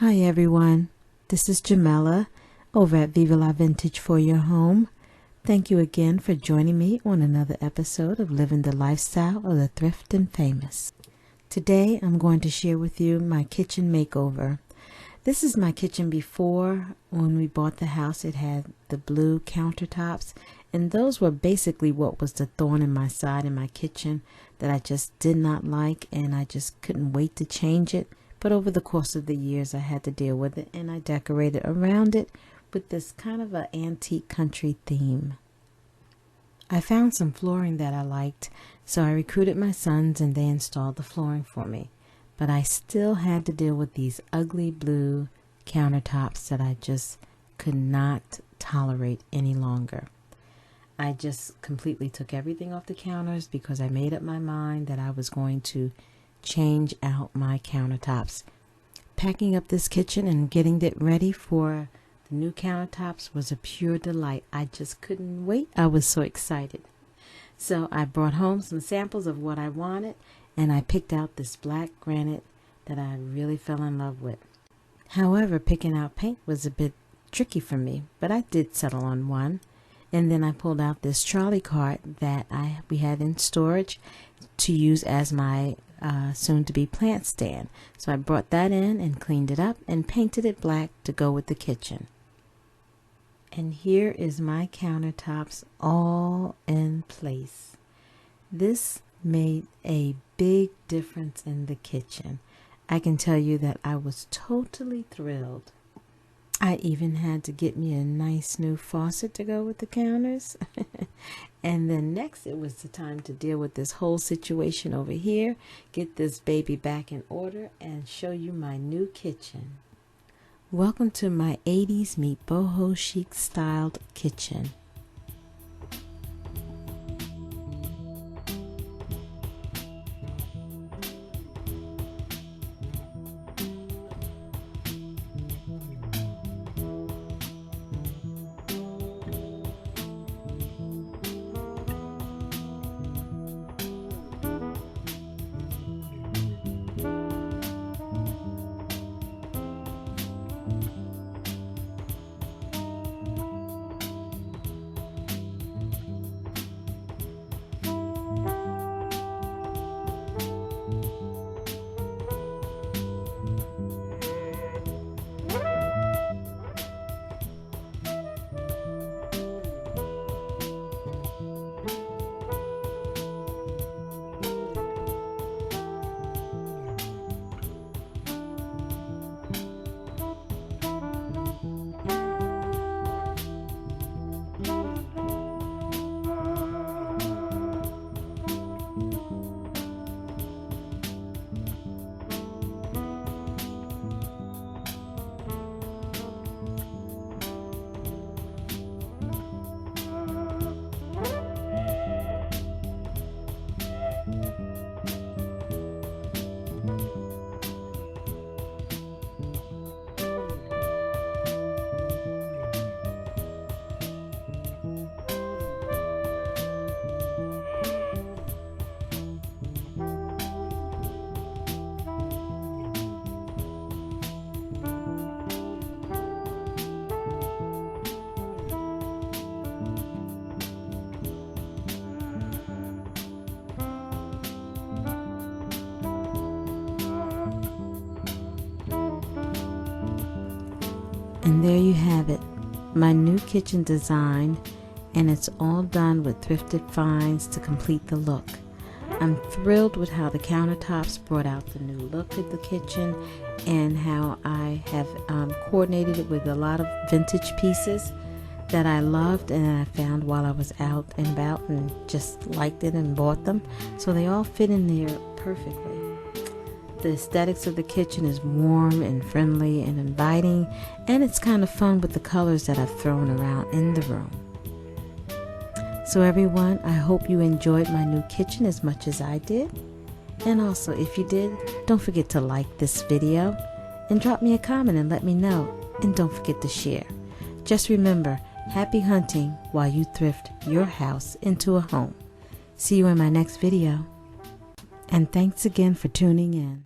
Hi everyone, this is Jamela over at Viva La Vintage for your home. Thank you again for joining me on another episode of Living the Lifestyle of the Thrift and Famous. Today I'm going to share with you my kitchen makeover. This is my kitchen before. When we bought the house, it had the blue countertops, and those were basically what was the thorn in my side in my kitchen that I just did not like, and I just couldn't wait to change it. But over the course of the years, I had to deal with it, and I decorated around it with this kind of an antique country theme. I found some flooring that I liked, so I recruited my sons and they installed the flooring for me. But I still had to deal with these ugly blue countertops that I just could not tolerate any longer. I just completely took everything off the counters because I made up my mind that I was going to change out my countertops. Packing up this kitchen and getting it ready for the new countertops was a pure delight. I just couldn't wait. I was so excited. So I brought home some samples of what I wanted, and I picked out this black granite that I really fell in love with. However, picking out paint was a bit tricky for me, but I did settle on one. And then I pulled out this trolley cart that we had in storage to use as my soon-to-be plant stand. So I brought that in and cleaned it up and painted it black to go with the kitchen. And here is my countertops all in place. This made a big difference in the kitchen. I can tell you that I was totally thrilled. I even had to get me a nice new faucet to go with the counters. And then next it was the time to deal with this whole situation over here, get this baby back in order, and show you my new kitchen. Welcome to my 80s meet boho chic styled kitchen. And there you have it, my new kitchen design, and it's all done with thrifted finds to complete the look. I'm thrilled with how the countertops brought out the new look of the kitchen and how I have coordinated it with a lot of vintage pieces that I loved and I found while I was out and about and just liked it and bought them. So they all fit in there perfectly. The aesthetics of the kitchen is warm and friendly and inviting, and it's kind of fun with the colors that I've thrown around in the room. So everyone, I hope you enjoyed my new kitchen as much as I did. And also, if you did, don't forget to like this video and drop me a comment and let me know. And don't forget to share. Just remember, happy hunting while you thrift your house into a home. See you in my next video. And thanks again for tuning in.